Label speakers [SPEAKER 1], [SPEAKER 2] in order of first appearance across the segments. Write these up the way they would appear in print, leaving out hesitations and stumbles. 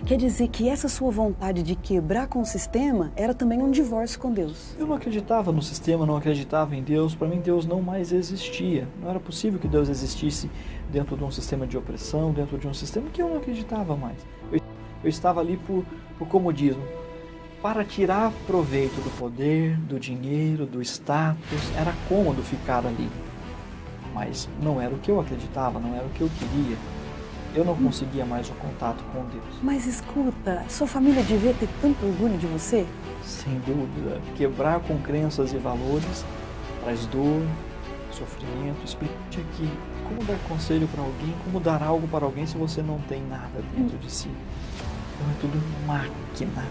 [SPEAKER 1] Quer dizer que essa sua vontade de quebrar com o sistema era também um divórcio com Deus?
[SPEAKER 2] Eu não acreditava no sistema, não acreditava em Deus. Para mim, Deus não mais existia. Não era possível que Deus existisse dentro de um sistema de opressão, dentro de um sistema que eu não acreditava mais. Eu estava ali por comodismo, para tirar proveito do poder, do dinheiro, do status. Era cômodo ficar ali, mas não era o que eu acreditava, não era o que eu queria. Eu não conseguia mais o contato com Deus.
[SPEAKER 1] Mas escuta, sua família devia ter tanto orgulho de você?
[SPEAKER 2] Sem dúvida. Quebrar com crenças e valores traz dor, sofrimento. Explique aqui como dar conselho para alguém, como dar algo para alguém se você não tem nada dentro de si. Então é tudo máquina.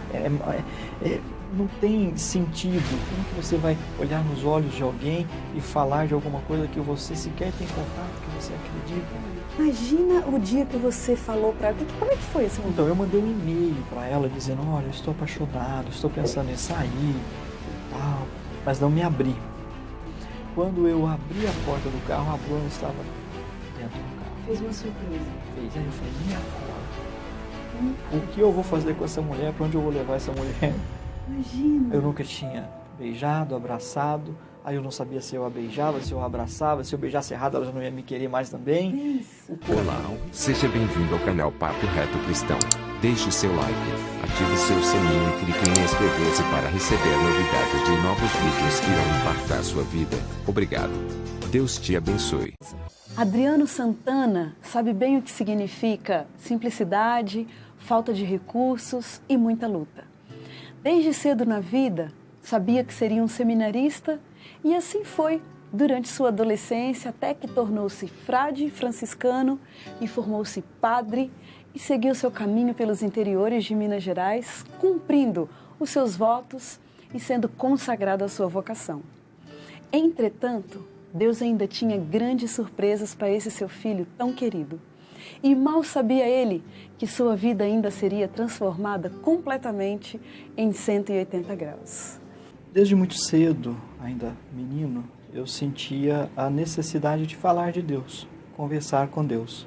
[SPEAKER 2] Não tem sentido. Como que você vai olhar nos olhos de alguém e falar de alguma coisa que você sequer tem contato, que você acredita?
[SPEAKER 1] Imagina o dia que você falou para ela. Como é que foi esse momento?
[SPEAKER 2] Então, eu mandei um e-mail para ela dizendo, olha, estou apaixonado, estou pensando em sair e tal, mas não me abri. Quando eu abri a porta do carro, a Bruna estava dentro do carro.
[SPEAKER 1] Fez uma surpresa.
[SPEAKER 2] Fez. Aí eu falei, e agora? O que eu vou fazer com essa mulher? Para onde eu vou levar essa mulher?
[SPEAKER 1] Imagina.
[SPEAKER 2] Eu nunca tinha beijado, abraçado. Aí eu não sabia se eu a beijava, se eu a abraçava, se eu beijasse errado ela já não ia me querer mais também.
[SPEAKER 3] Olá, seja bem-vindo ao canal Papo Reto Cristão. Deixe seu like, ative seu sininho e clique em inscrever-se para receber novidades de novos vídeos que irão impactar sua vida. Obrigado. Deus te abençoe.
[SPEAKER 1] Adriano Santana sabe bem o que significa simplicidade, falta de recursos e muita luta. Desde cedo na vida, sabia que seria um seminarista e assim foi durante sua adolescência até que tornou-se frade franciscano e formou-se padre e seguiu seu caminho pelos interiores de Minas Gerais, cumprindo os seus votos e sendo consagrado à sua vocação. Entretanto, Deus ainda tinha grandes surpresas para esse seu filho tão querido. E mal sabia ele que sua vida ainda seria transformada completamente em 180 graus.
[SPEAKER 2] Desde muito cedo, ainda menino, eu sentia a necessidade de falar de Deus, conversar com Deus.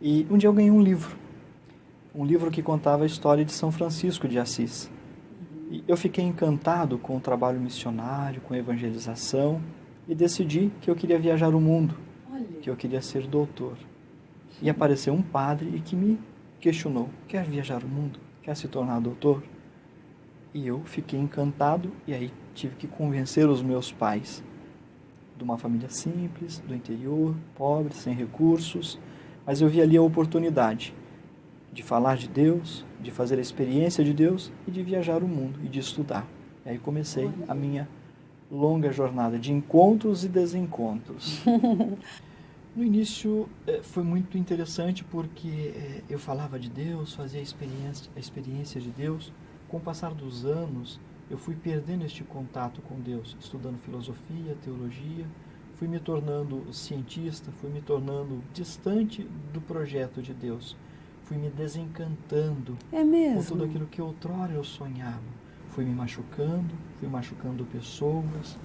[SPEAKER 2] E um dia eu ganhei um livro que contava a história de São Francisco de Assis. E eu fiquei encantado com o trabalho missionário, com a evangelização, e decidi que eu queria viajar o mundo, que eu queria ser doutor. E apareceu um padre e que me questionou, quer viajar o mundo? Quer se tornar doutor? E eu fiquei encantado e aí tive que convencer os meus pais, de uma família simples, do interior, pobre, sem recursos, mas eu vi ali a oportunidade de falar de Deus, de fazer a experiência de Deus e de viajar o mundo e de estudar. E aí comecei a minha longa jornada de encontros e desencontros. No início foi muito interessante porque eu falava de Deus, fazia a experiência de Deus. Com o passar dos anos, eu fui perdendo este contato com Deus, estudando filosofia, teologia, fui me tornando cientista, fui me tornando distante do projeto de Deus, fui me desencantando com tudo aquilo que outrora eu sonhava, fui me machucando pessoas,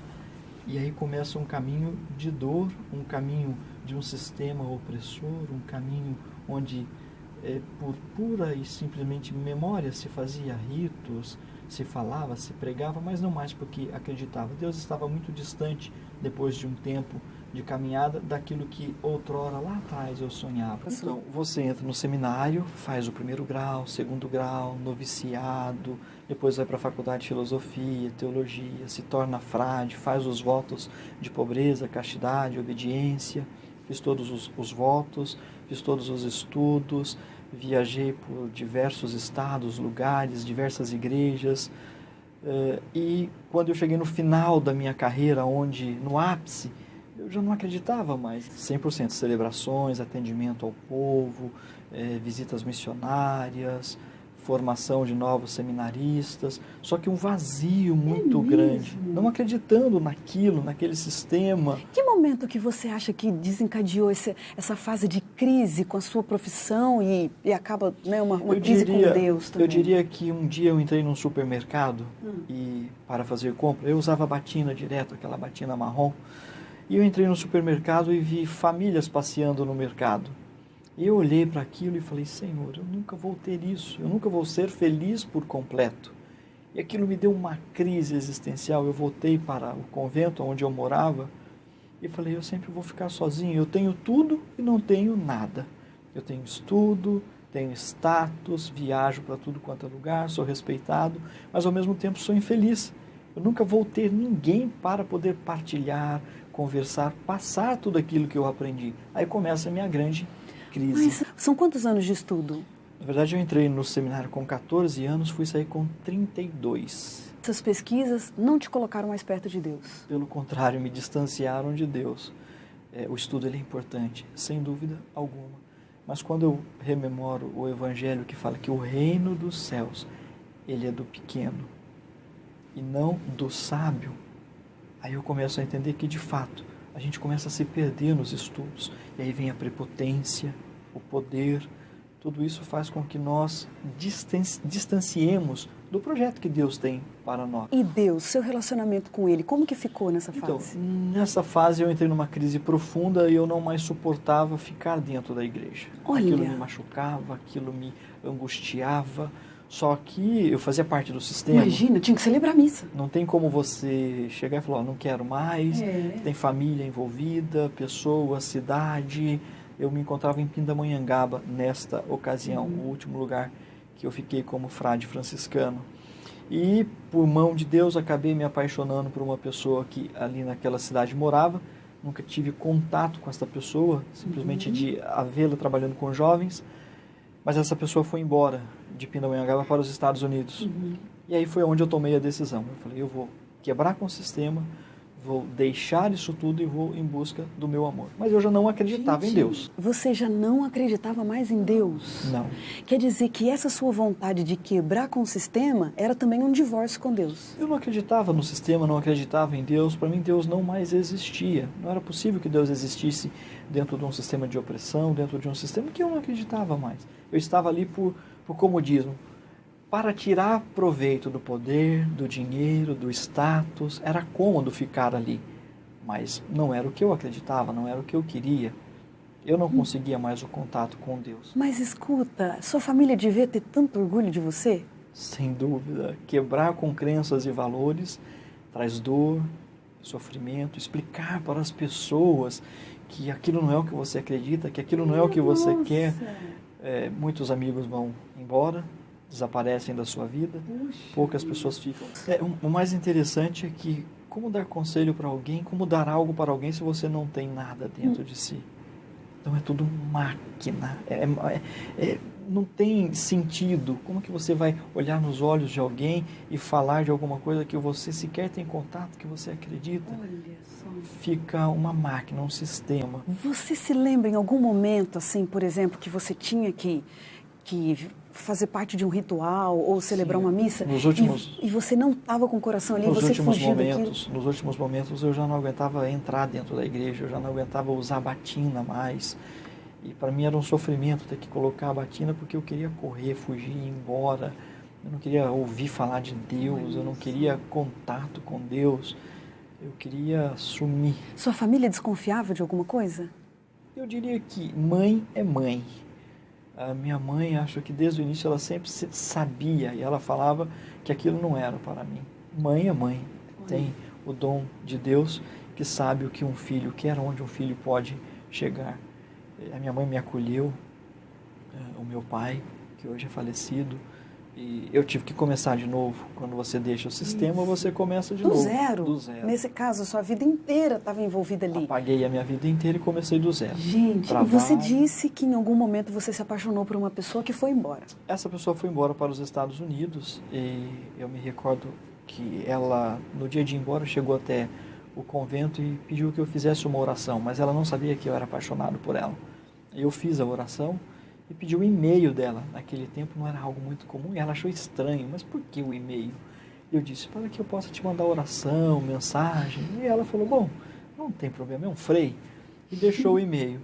[SPEAKER 2] e aí começa um caminho de dor, um caminho de um sistema opressor, um caminho onde por pura e simplesmente memória se fazia ritos, se falava, se pregava, mas não mais porque acreditava. Deus estava muito distante, depois de um tempo de caminhada, daquilo que outrora lá atrás eu sonhava. Então, você entra no seminário, faz o 1º grau, 2º grau, noviciado, depois vai para a faculdade de filosofia, teologia, se torna frade, faz os votos de pobreza, castidade, obediência. Fiz todos os votos, fiz todos os estudos, viajei por diversos estados, lugares, diversas igrejas. E quando eu cheguei no final da minha carreira, no ápice, eu já não acreditava mais. 100% celebrações, atendimento ao povo, visitas missionárias, formação de novos seminaristas, só que um vazio muito grande, não acreditando naquele sistema.
[SPEAKER 1] Que momento que você acha que desencadeou essa fase de crise com a sua profissão e acaba uma crise com Deus também?
[SPEAKER 2] Eu diria que um dia eu entrei num supermercado e para fazer compra, eu usava batina direto, aquela batina marrom, e eu entrei no supermercado e vi famílias passeando no mercado. E eu olhei para aquilo e falei, Senhor, eu nunca vou ter isso, eu nunca vou ser feliz por completo. E aquilo me deu uma crise existencial. Eu voltei para o convento onde eu morava e falei, eu sempre vou ficar sozinho. Eu tenho tudo e não tenho nada. Eu tenho estudo, tenho status, viajo para tudo quanto é lugar, sou respeitado, mas ao mesmo tempo sou infeliz. Eu nunca vou ter ninguém para poder partilhar, conversar, passar tudo aquilo que eu aprendi. Aí começa a minha grande crise.
[SPEAKER 1] Mas são quantos anos de estudo?
[SPEAKER 2] Na verdade, eu entrei no seminário com 14 anos, fui sair com 32.
[SPEAKER 1] Essas pesquisas não te colocaram mais perto de Deus?
[SPEAKER 2] Pelo contrário, me distanciaram de Deus. O estudo ele é importante, sem dúvida alguma. Mas quando eu rememoro o Evangelho que fala que o reino dos céus, ele é do pequeno e não do sábio, aí eu começo a entender que, de fato, a gente começa a se perder nos estudos. E aí vem a prepotência, o poder. Tudo isso faz com que nós distanciemos do projeto que Deus tem para nós.
[SPEAKER 1] E Deus, seu relacionamento com Ele, como que ficou nessa fase?
[SPEAKER 2] Nessa fase eu entrei numa crise profunda e eu não mais suportava ficar dentro da igreja.
[SPEAKER 1] Olha.
[SPEAKER 2] Aquilo me machucava, aquilo me angustiava. Só que eu fazia parte do sistema.
[SPEAKER 1] Imagina, tinha que celebrar a missa.
[SPEAKER 2] Não tem como você chegar e falar, não quero mais. Tem família envolvida, pessoas, cidade. Eu me encontrava em Pindamonhangaba nesta ocasião, o último lugar que eu fiquei como frade franciscano. E, por mão de Deus, acabei me apaixonando por uma pessoa que ali naquela cidade morava. Nunca tive contato com essa pessoa, simplesmente de vê-la trabalhando com jovens. Mas essa pessoa foi embora de Pindamonhangaba para os Estados Unidos. E aí foi onde eu tomei a decisão. Eu falei, eu vou quebrar com o sistema, vou deixar isso tudo e vou em busca do meu amor. Mas eu já não acreditava em Deus.
[SPEAKER 1] Você já não acreditava mais em Deus?
[SPEAKER 2] Não.
[SPEAKER 1] Quer dizer que essa sua vontade de quebrar com o sistema era também um divórcio com Deus?
[SPEAKER 2] Eu não acreditava no sistema, não acreditava em Deus. Para mim, Deus não mais existia. Não era possível que Deus existisse dentro de um sistema de opressão, dentro de um sistema que eu não acreditava mais. Eu estava ali por comodismo. Para tirar proveito do poder, do dinheiro, do status, era cômodo ficar ali. Mas não era o que eu acreditava, não era o que eu queria. Eu não conseguia mais o contato com Deus.
[SPEAKER 1] Mas escuta, sua família devia ter tanto orgulho de você?
[SPEAKER 2] Sem dúvida. Quebrar com crenças e valores traz dor, sofrimento. Explicar para as pessoas que aquilo não é o que você acredita, que aquilo não é o que você quer. Muitos amigos vão embora, desaparecem da sua vida, poucas pessoas ficam. O mais interessante é que como dar conselho para alguém, como dar algo para alguém se você não tem nada dentro de si? Então é tudo máquina, não tem sentido. Como que você vai olhar nos olhos de alguém e falar de alguma coisa que você sequer tem contato, que você acredita?
[SPEAKER 1] Olha só.
[SPEAKER 2] Fica uma máquina, um sistema.
[SPEAKER 1] Você se lembra em algum momento, assim, por exemplo, que você tinha que fazer parte de um ritual ou celebrar uma missa e você não estava com o coração ali, você fugiu daquilo?
[SPEAKER 2] Nos últimos momentos eu já não aguentava entrar dentro da igreja, eu já não aguentava usar batina mais. E para mim era um sofrimento ter que colocar a batina porque eu queria correr, fugir, ir embora. Eu não queria ouvir falar de Deus, eu não queria contato com Deus. Eu queria sumir.
[SPEAKER 1] Sua família desconfiava de alguma coisa?
[SPEAKER 2] Eu diria que mãe é mãe. A minha mãe, acho que desde o início ela sempre sabia e ela falava que aquilo não era para mim. Mãe é mãe. Tem o dom de Deus que sabe o que um filho quer, onde um filho pode chegar. A minha mãe me acolheu, o meu pai, que hoje é falecido, e eu tive que começar de novo. Quando você deixa o sistema, você começa de novo.
[SPEAKER 1] Do zero? Nesse caso, a sua vida inteira estava envolvida ali.
[SPEAKER 2] Apaguei a minha vida inteira e comecei do zero.
[SPEAKER 1] Gente, e você disse que em algum momento você se apaixonou por uma pessoa que foi embora.
[SPEAKER 2] Essa pessoa foi embora para os Estados Unidos e eu me recordo que ela, no dia de ir embora, chegou até o convento e pediu que eu fizesse uma oração, mas ela não sabia que eu era apaixonado por ela. Eu fiz a oração e pedi o e-mail dela. Naquele tempo não era algo muito comum e ela achou estranho. Mas por que o e-mail? Eu disse, para que eu possa te mandar oração, mensagem. E ela falou, bom, não tem problema, é um frei. E deixou o e-mail.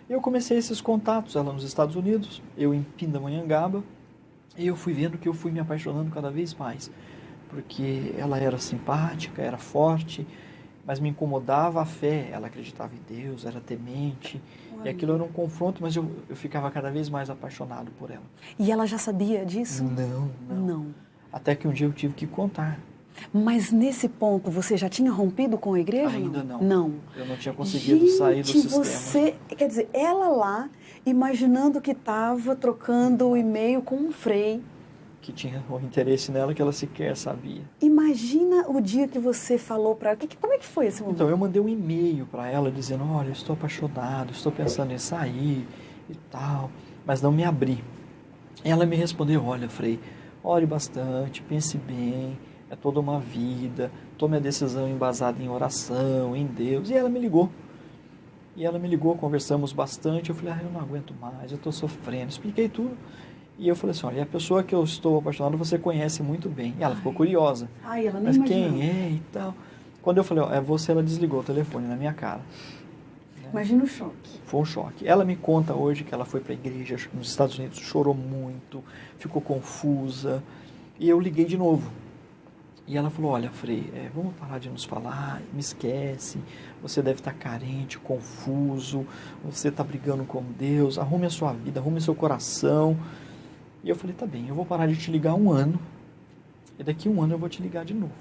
[SPEAKER 2] Eu comecei esses contatos, ela nos Estados Unidos, eu em Pindamonhangaba, e eu fui vendo que eu fui me apaixonando cada vez mais. Porque ela era simpática, era forte, mas me incomodava a fé. Ela acreditava em Deus, era temente, e aquilo era um confronto, mas eu ficava cada vez mais apaixonado por ela.
[SPEAKER 1] E ela já sabia disso?
[SPEAKER 2] Não. Até que um dia eu tive que contar.
[SPEAKER 1] Mas nesse ponto, você já tinha rompido com a igreja?
[SPEAKER 2] Ainda não.
[SPEAKER 1] Não.
[SPEAKER 2] Eu não tinha conseguido sair do sistema.
[SPEAKER 1] Você, quer dizer, ela lá, imaginando que estava trocando o e-mail com um frei.
[SPEAKER 2] Que tinha um interesse nela que ela sequer sabia.
[SPEAKER 1] Imagina o dia que você falou para ela. Como é que foi esse momento?
[SPEAKER 2] Então, eu mandei um e-mail para ela dizendo, olha, eu estou apaixonado, estou pensando em sair e tal, mas não me abri. Ela me respondeu, olha, Frei, ore bastante, pense bem, é toda uma vida, tome a decisão embasada em oração, em Deus. E ela me ligou. Conversamos bastante, eu falei, eu não aguento mais, eu estou sofrendo, expliquei tudo. E eu falei assim, olha, a pessoa que eu estou apaixonado você conhece muito bem. E ela ficou curiosa.
[SPEAKER 1] Ela nem
[SPEAKER 2] mas
[SPEAKER 1] imaginou.
[SPEAKER 2] Quem é e tal. Quando eu falei, é você, ela desligou o telefone na minha cara.
[SPEAKER 1] Imagina o choque.
[SPEAKER 2] Foi um choque. Ela me conta hoje que ela foi para a igreja nos Estados Unidos, chorou muito, ficou confusa. E eu liguei de novo. E ela falou, olha, Frei, vamos parar de nos falar, me esquece, você deve estar carente, confuso, você está brigando com Deus, arrume a sua vida, arrume seu coração. E eu falei, tá bem, eu vou parar de te ligar 1 ano, e daqui 1 ano eu vou te ligar de novo.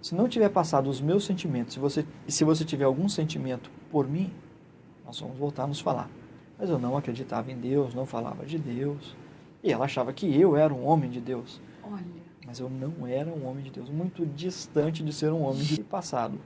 [SPEAKER 2] Se não tiver passado os meus sentimentos, se você tiver algum sentimento por mim, nós vamos voltar a nos falar. Mas eu não acreditava em Deus, não falava de Deus, e ela achava que eu era um homem de Deus.
[SPEAKER 1] Olha.
[SPEAKER 2] Mas eu não era um homem de Deus, muito distante de ser um homem de passado.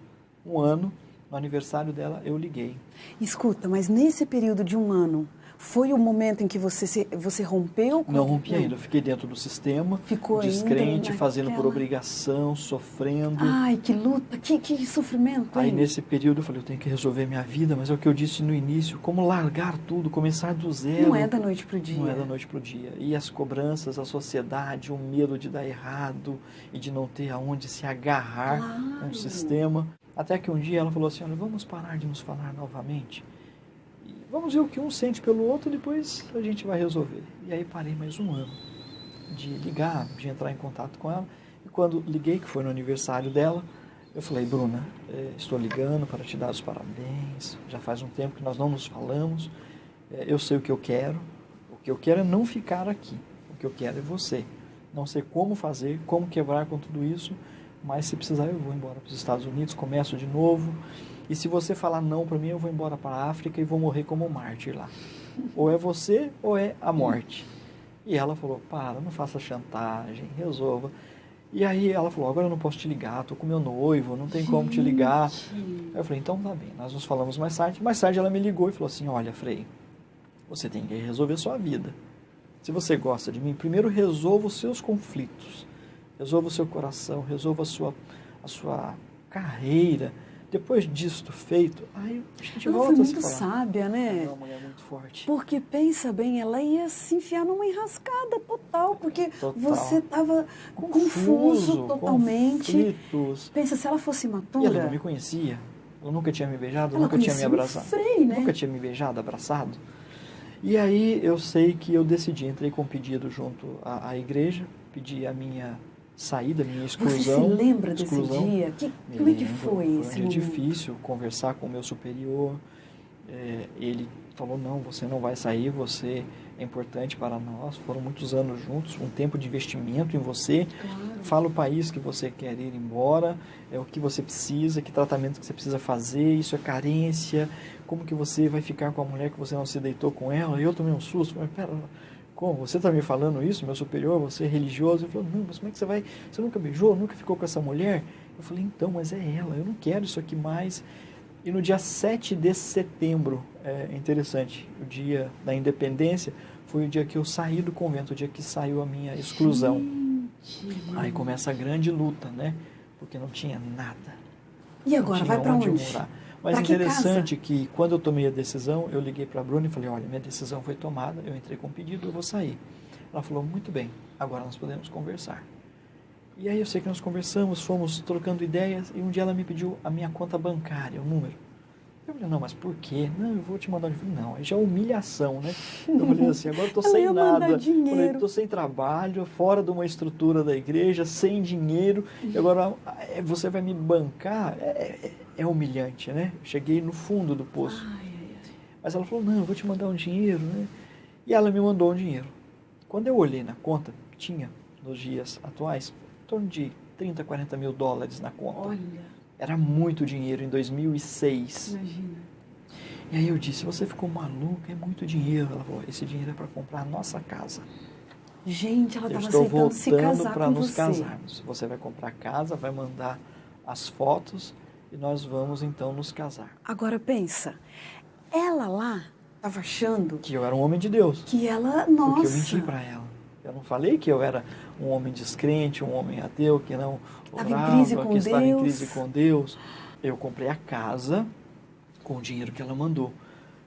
[SPEAKER 2] 1 ano, no aniversário dela, eu liguei.
[SPEAKER 1] Escuta, mas nesse período de 1 ano, foi o momento em que você rompeu?
[SPEAKER 2] Não rompi ainda, eu fiquei dentro do sistema,
[SPEAKER 1] ficou
[SPEAKER 2] descrente,
[SPEAKER 1] ainda
[SPEAKER 2] fazendo por obrigação, sofrendo.
[SPEAKER 1] Ai, que luta, que sofrimento, hein?
[SPEAKER 2] Aí nesse período eu falei, eu tenho que resolver minha vida, mas é o que eu disse no início, como largar tudo, começar do zero.
[SPEAKER 1] Não é da noite pro dia.
[SPEAKER 2] Não é da noite pro dia. E as cobranças, a sociedade, o medo de dar errado e de não ter aonde se agarrar no sistema. Até que um dia ela falou assim, olha, vamos parar de nos falar novamente. Vamos ver o que um sente pelo outro, depois a gente vai resolver. E aí parei mais 1 ano de ligar, de entrar em contato com ela. E quando liguei, que foi no aniversário dela, eu falei, Bruna, estou ligando para te dar os parabéns. Já faz um tempo que nós não nos falamos. Eu sei o que eu quero. O que eu quero é não ficar aqui. O que eu quero é você. Não sei como fazer, como quebrar com tudo isso, mas se precisar eu vou embora para os Estados Unidos, começo de novo. E se você falar não para mim, eu vou embora para a África e vou morrer como um mártir lá. Ou é você ou é a morte. E ela falou, para, não faça chantagem, resolva. E aí ela falou, agora eu não posso te ligar, estou com meu noivo, não tem como te ligar. Aí eu falei, então tá bem, nós nos falamos mais tarde. Mais tarde ela me ligou e falou assim, olha, Frei, você tem que resolver sua vida. Se você gosta de mim, primeiro resolva os seus conflitos. Resolva o seu coração, resolva a sua carreira. Depois disto feito, aí a gente
[SPEAKER 1] ela
[SPEAKER 2] volta
[SPEAKER 1] foi
[SPEAKER 2] a se
[SPEAKER 1] muito
[SPEAKER 2] falar.
[SPEAKER 1] sábia, né?
[SPEAKER 2] É uma mulher muito forte.
[SPEAKER 1] Porque, pensa bem, ela ia se enfiar numa enrascada total, porque
[SPEAKER 2] Total.
[SPEAKER 1] você estava confuso totalmente.
[SPEAKER 2] Conflitos.
[SPEAKER 1] Pensa, se ela fosse
[SPEAKER 2] E ela
[SPEAKER 1] imatura...
[SPEAKER 2] não me conhecia. Ela nunca tinha me beijado,
[SPEAKER 1] Ela
[SPEAKER 2] nunca tinha me
[SPEAKER 1] conhecia o
[SPEAKER 2] abraçado.
[SPEAKER 1] Frei, né?
[SPEAKER 2] Nunca tinha me beijado, abraçado. E aí eu sei que eu decidi, entrei com um pedido junto à igreja, pedi a minha saída, a minha exclusão.
[SPEAKER 1] Você se lembra desse
[SPEAKER 2] exclusão.
[SPEAKER 1] dia? Como é que foi esse
[SPEAKER 2] Foi um
[SPEAKER 1] momento?
[SPEAKER 2] dia difícil conversar com o meu superior. Ele falou, não, você não vai sair, você é importante para nós. Foram muitos anos juntos, um tempo de investimento em você.
[SPEAKER 1] Claro.
[SPEAKER 2] Fala o país que você quer ir embora, o que você precisa, que tratamento que você precisa fazer, isso é carência, como que você vai ficar com a mulher que você não se deitou com ela. E eu tomei um susto, falei, pera, como? Você está me falando isso, meu superior, você é religioso? Ele falou, não, mas como é que você vai, você nunca beijou, nunca ficou com essa mulher? Eu falei, então, mas é ela, eu não quero isso aqui mais. E no dia 7 de setembro, é interessante, o dia da independência, foi o dia que eu saí do convento, o dia que saiu a minha exclusão. Aí começa a grande luta, né? Porque não tinha nada.
[SPEAKER 1] E agora, vai para onde?
[SPEAKER 2] Morar. Mas interessante que quando eu tomei a decisão, eu liguei para a Bruna e falei, olha, minha decisão foi tomada, eu entrei com um pedido, eu vou sair. Ela falou, muito bem, agora nós podemos conversar. E aí eu sei que nós conversamos, fomos trocando ideias, e um dia ela me pediu a minha conta bancária, o número. Eu falei, não, mas por quê? Não, eu vou te mandar dinheiro. Não, aí já é humilhação, né? Eu falei assim, agora eu tô sem nada. Falei, tô sem trabalho, fora de uma estrutura da igreja, sem dinheiro, e agora você vai me bancar? É humilhante, né? Cheguei no fundo do poço. Mas ela falou, não, eu vou te mandar um dinheiro, né? E ela me mandou um dinheiro. Quando eu olhei na conta, tinha, nos dias atuais, em torno de 30, 40 mil dólares na conta.
[SPEAKER 1] Olha.
[SPEAKER 2] Era muito dinheiro em 2006.
[SPEAKER 1] Imagina.
[SPEAKER 2] E aí eu disse, você ficou maluca, é muito dinheiro. Ela falou, esse dinheiro é para comprar a nossa casa.
[SPEAKER 1] Gente, ela
[SPEAKER 2] eu
[SPEAKER 1] estava
[SPEAKER 2] estou
[SPEAKER 1] aceitando se casar
[SPEAKER 2] voltando para
[SPEAKER 1] com
[SPEAKER 2] nos
[SPEAKER 1] você.
[SPEAKER 2] casarmos. Você vai comprar a casa, vai mandar as fotos e nós vamos então nos casar.
[SPEAKER 1] Agora pensa, ela lá estava achando
[SPEAKER 2] Que eu era um homem de Deus.
[SPEAKER 1] que ela, nossa...
[SPEAKER 2] Porque eu menti para ela. Eu não falei que eu era um homem descrente, um homem ateu, que não orava, que estava em crise com Deus. Eu comprei a casa com o dinheiro que ela mandou.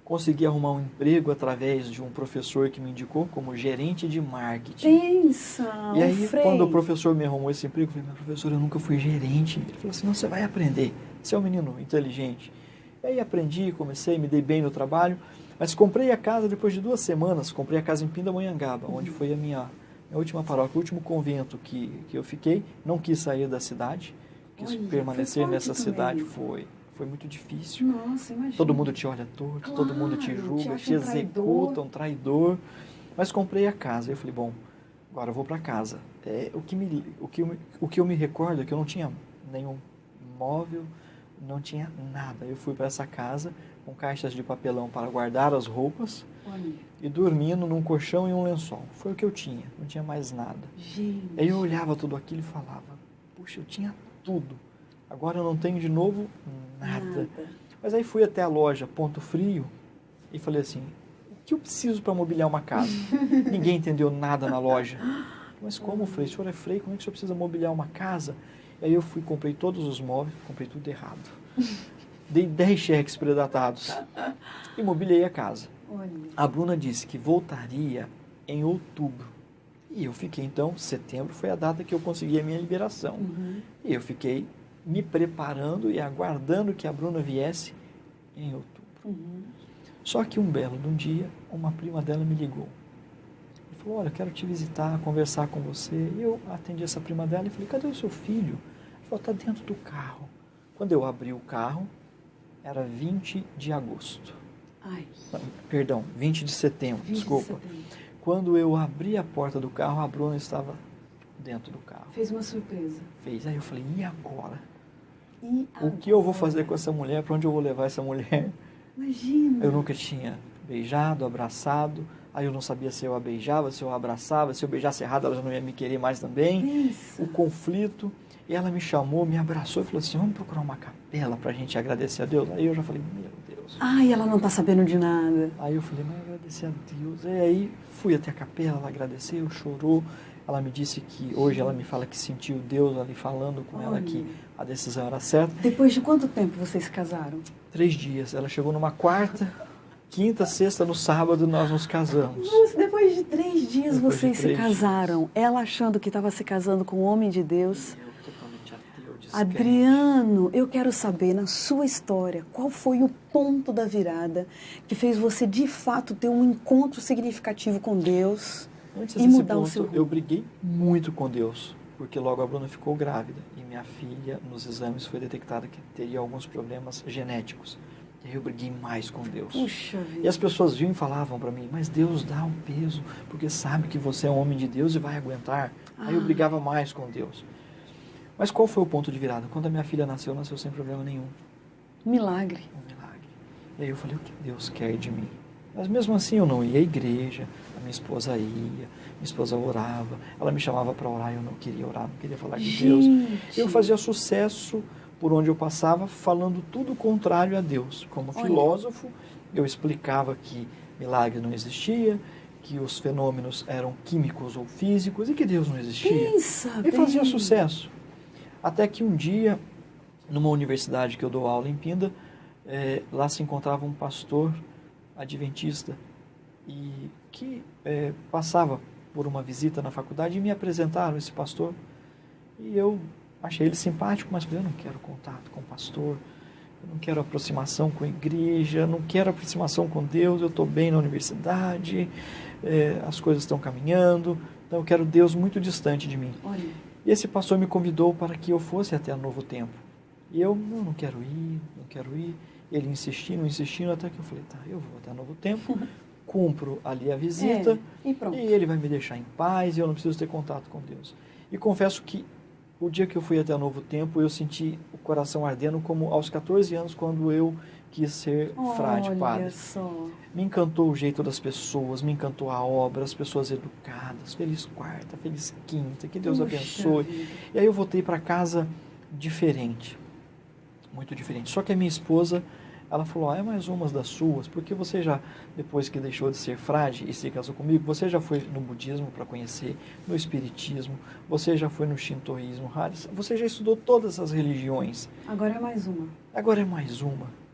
[SPEAKER 2] Consegui arrumar um emprego através de um professor que me indicou como gerente de marketing.
[SPEAKER 1] Pensa,
[SPEAKER 2] e aí, quando o professor me arrumou esse emprego, eu falei, mas professor, eu nunca fui gerente. Ele falou assim, não, você vai aprender. Você é um menino inteligente. E aí aprendi, comecei, me dei bem no trabalho. Mas comprei a casa depois de 2 semanas. Comprei a casa em Pindamonhangaba, onde foi a minha última paróquia, o último convento que eu fiquei. Não quis sair da cidade, quis permanecer nessa cidade. Foi muito difícil.
[SPEAKER 1] Nossa, imagina.
[SPEAKER 2] Todo mundo te olha torto, todo mundo te julga, te executa, um traidor. Mas comprei a casa. Eu falei, bom, agora eu vou para casa. O que eu me recordo é que eu não tinha nenhum móvel, não tinha nada. Eu fui para essa casa com caixas de papelão para guardar as roupas.
[SPEAKER 1] Olha.
[SPEAKER 2] E dormindo num colchão e um lençol. Foi o que eu tinha, não tinha mais nada.
[SPEAKER 1] Gente.
[SPEAKER 2] Aí eu olhava tudo aquilo e falava, puxa, eu tinha tudo. Agora eu não tenho de novo nada. Mas aí fui até a loja Ponto Frio e falei assim, o que eu preciso para mobiliar uma casa? Ninguém entendeu nada na loja. Mas como, Frei? O senhor é Frei, como é que o senhor precisa mobiliar uma casa? E aí eu fui, comprei todos os móveis, comprei tudo errado. Dei 10 cheques predatados e mobiliei a casa.
[SPEAKER 1] Olha.
[SPEAKER 2] A Bruna disse que voltaria em outubro. E eu fiquei, então, setembro foi a data que eu consegui a minha liberação.
[SPEAKER 1] Uhum.
[SPEAKER 2] E eu fiquei me preparando e aguardando que a Bruna viesse em outubro.
[SPEAKER 1] Uhum.
[SPEAKER 2] Só que um belo de um dia, uma prima dela me ligou. E falou, olha, eu quero te visitar, conversar com você. E eu atendi essa prima dela e falei, cadê o seu filho? Ela falou, está dentro do carro. Quando eu abri o carro, era 20 de agosto.
[SPEAKER 1] Ai.
[SPEAKER 2] Perdão, 20 de setembro, desculpa. Quando eu abri a porta do carro, a Bruna estava dentro do carro.
[SPEAKER 1] Fez uma surpresa.
[SPEAKER 2] Fez. Aí eu falei, e agora?
[SPEAKER 1] E
[SPEAKER 2] o que eu vou fazer com essa mulher? Para onde eu vou levar essa mulher?
[SPEAKER 1] Imagina.
[SPEAKER 2] Eu nunca tinha beijado, abraçado. Aí eu não sabia se eu a beijava, se eu a abraçava. Se eu beijasse errado, ela já não ia me querer mais também.
[SPEAKER 1] Pensa.
[SPEAKER 2] O conflito. E ela me chamou, me abraçou e falou assim, vamos procurar uma capela para a gente agradecer a Deus. Aí eu já falei, meu Deus.
[SPEAKER 1] Ai, ela não está sabendo de nada.
[SPEAKER 2] Aí eu falei, mas agradecer a Deus. E aí fui até a capela, ela agradeceu, chorou. Ela me disse que hoje ela me fala que sentiu Deus ali falando com ela que a decisão era certa.
[SPEAKER 1] Depois de quanto tempo vocês se casaram?
[SPEAKER 2] 3 dias. Ela chegou numa quarta, quinta, sexta, no sábado nós nos casamos.
[SPEAKER 1] Nossa, depois de 3 dias vocês se casaram. Ela achando que estava se casando com um homem de Deus.
[SPEAKER 2] Eu totalmente ateu, descrente.
[SPEAKER 1] Adriano, eu quero saber, na sua história, qual foi o ponto da virada que fez você, de fato, ter um encontro significativo com Deus e mudar o seu rumo?
[SPEAKER 2] Eu briguei muito com Deus, porque logo a Bruna ficou grávida e minha filha, nos exames, foi detectada que teria alguns problemas genéticos. E aí eu briguei mais com Deus.
[SPEAKER 1] Puxa vida.
[SPEAKER 2] E as pessoas vinham e falavam para mim, mas Deus dá um peso, porque sabe que você é um homem de Deus e vai aguentar. Aí eu brigava mais com Deus. Mas qual foi o ponto de virada? Quando a minha filha nasceu sem problema nenhum.
[SPEAKER 1] Milagre.
[SPEAKER 2] Um milagre. E aí eu falei, o que Deus quer de mim? Mas mesmo assim eu não ia à igreja, a minha esposa ia, minha esposa orava, ela me chamava para orar, eu não queria orar, não queria falar de Deus. Eu fazia sucesso por onde eu passava, falando tudo contrário a Deus. Como filósofo, eu explicava que milagre não existia, que os fenômenos eram químicos ou físicos e que Deus não existia. E fazia sucesso. Até que um dia, numa universidade que eu dou aula em Pinda, lá se encontrava um pastor adventista e que passava por uma visita na faculdade e me apresentaram esse pastor. E eu achei ele simpático, mas falei, eu não quero contato com o pastor, Eu não quero aproximação com a igreja, não quero aproximação com Deus, eu estou bem na universidade, as coisas estão caminhando, então eu quero Deus muito distante de mim.
[SPEAKER 1] Olha.
[SPEAKER 2] E esse pastor me convidou para que eu fosse até a Novo Tempo. E eu não quero ir, não quero ir. Ele insistindo, até que eu falei, tá, eu vou até a Novo Tempo, cumpro ali a visita,
[SPEAKER 1] e pronto.
[SPEAKER 2] E ele vai me deixar em paz e eu não preciso ter contato com Deus. E confesso que o dia que eu fui até a Novo Tempo, eu senti o coração ardendo como aos 14 anos, quando eu quis ser frade, padre.
[SPEAKER 1] Olha só.
[SPEAKER 2] Me encantou o jeito das pessoas, me encantou a obra, as pessoas educadas. Feliz quarta, feliz quinta, que Deus abençoe.
[SPEAKER 1] Vida.
[SPEAKER 2] E aí eu voltei para casa diferente, muito diferente. Só que a minha esposa, ela falou, é mais umas das suas, porque você já, depois que deixou de ser frade e se casou comigo, você já foi no budismo para conhecer, no espiritismo, você já foi no shintoísmo, você já estudou todas as religiões.
[SPEAKER 1] Agora é mais uma.
[SPEAKER 2] Agora é mais uma.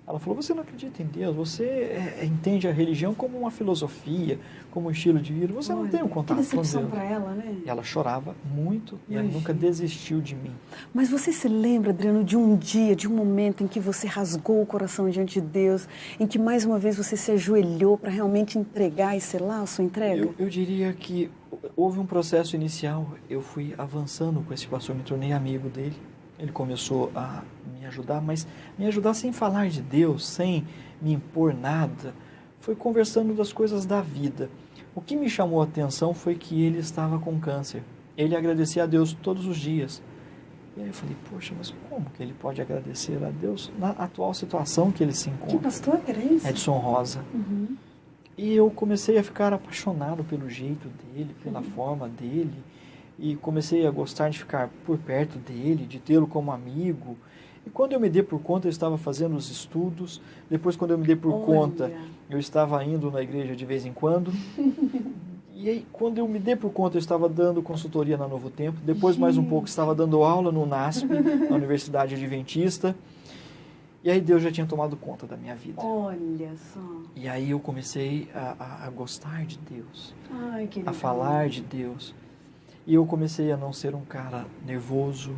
[SPEAKER 2] Ela falou, você não acredita em Deus, você entende a religião como uma filosofia, como um estilo de vida, você não tem um contato com Deus.
[SPEAKER 1] Que decepção para ela, né?
[SPEAKER 2] E ela chorava muito e ela nunca desistiu de mim.
[SPEAKER 1] Mas você se lembra, Adriano, de um dia, de um momento em que você rasgou o coração diante de Deus, em que mais uma vez você se ajoelhou para realmente entregar e selar a sua entrega?
[SPEAKER 2] Eu diria que houve um processo inicial, eu fui avançando com esse pastor, me tornei amigo dele. Ele começou a me ajudar, mas me ajudar sem falar de Deus, sem me impor nada. Foi conversando das coisas da vida. O que me chamou a atenção foi que ele estava com câncer. Ele agradecia a Deus todos os dias. E aí eu falei, poxa, mas como que ele pode agradecer a Deus na atual situação que ele se encontra?
[SPEAKER 1] Que pastor que era isso?
[SPEAKER 2] Edson Rosa.
[SPEAKER 1] Uhum.
[SPEAKER 2] E eu comecei a ficar apaixonado pelo jeito dele, pela forma dele. E comecei a gostar de ficar por perto dele, de tê-lo como amigo. E quando eu me dei por conta, eu estava fazendo os estudos. Depois, quando eu me dei por conta, eu estava indo na igreja de vez em quando. E aí, quando eu me dei por conta, eu estava dando consultoria na Novo Tempo. Depois, mais um pouco, estava dando aula no NASP, na Universidade Adventista. E aí Deus já tinha tomado conta da minha vida.
[SPEAKER 1] Olha só.
[SPEAKER 2] E aí eu comecei a gostar de Deus.
[SPEAKER 1] Ai, que legal.
[SPEAKER 2] A falar de Deus. E eu comecei a não ser um cara nervoso,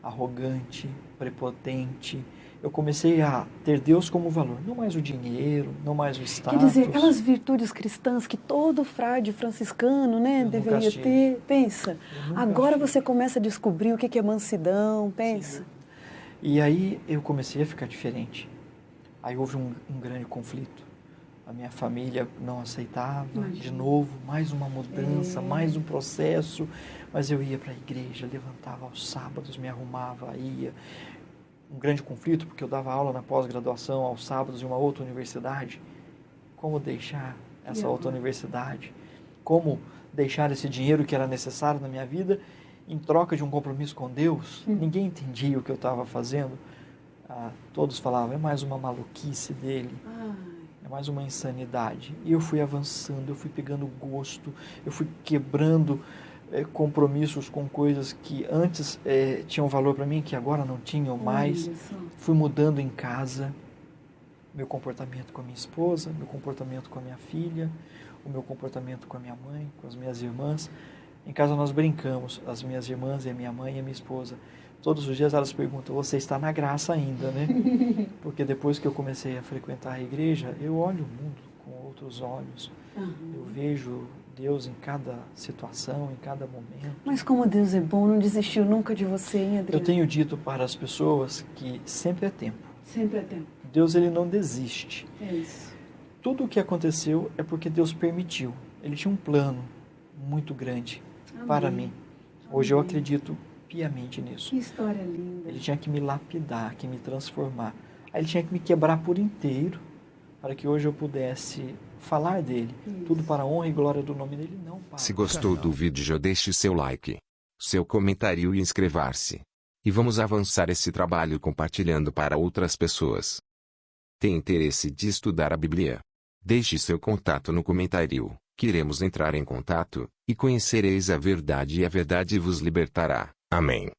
[SPEAKER 2] arrogante, prepotente. Eu comecei a ter Deus como valor, não mais o dinheiro, não mais o status.
[SPEAKER 1] Quer dizer, aquelas virtudes cristãs que todo frade franciscano, né, deveria ter. Pensa, agora você começa a descobrir o que é mansidão, pensa.
[SPEAKER 2] Sim. E aí eu comecei a ficar diferente. Aí houve um grande conflito. A minha família não aceitava, de novo, mais uma mudança, mais um processo. Mas eu ia para a igreja, levantava aos sábados, me arrumava, ia. Um grande conflito, porque eu dava aula na pós-graduação aos sábados em uma outra universidade. Como deixar essa outra universidade? Como deixar esse dinheiro que era necessário na minha vida em troca de um compromisso com Deus? Ninguém entendia o que eu estava fazendo. Todos falavam, é mais uma maluquice dele. É mais uma insanidade. E eu fui avançando, eu fui pegando gosto, eu fui quebrando compromissos com coisas que antes tinham valor para mim, que agora não tinham mais. Fui mudando em casa, meu comportamento com a minha esposa, meu comportamento com a minha filha, o meu comportamento com a minha mãe, com as minhas irmãs. Em casa nós brincamos, as minhas irmãs e a minha mãe e a minha esposa. Todos os dias elas perguntam, você está na graça ainda, né? Porque depois que eu comecei a frequentar a igreja, eu olho o mundo com outros olhos. Eu vejo Deus em cada situação, em cada momento.
[SPEAKER 1] Mas como Deus é bom, não desistiu nunca de você, hein, Adriano?
[SPEAKER 2] Eu tenho dito para as pessoas que sempre é tempo.
[SPEAKER 1] Sempre é tempo.
[SPEAKER 2] Deus, ele não desiste.
[SPEAKER 1] É isso.
[SPEAKER 2] Tudo o que aconteceu é porque Deus permitiu. Ele tinha um plano muito grande para mim. Hoje eu acredito piamente nisso.
[SPEAKER 1] Que história linda.
[SPEAKER 2] Ele tinha que me lapidar, que me transformar. Aí ele tinha que me quebrar por inteiro para que hoje eu pudesse falar dele. Tudo para a honra e glória do nome dele, não para.
[SPEAKER 3] Se gostou do vídeo, deixe seu like, seu comentário e inscrever-se. E vamos avançar esse trabalho compartilhando para outras pessoas. Tem interesse de estudar a Bíblia? Deixe seu contato no comentário, que iremos entrar em contato, e conhecereis a verdade e a verdade vos libertará. Amém.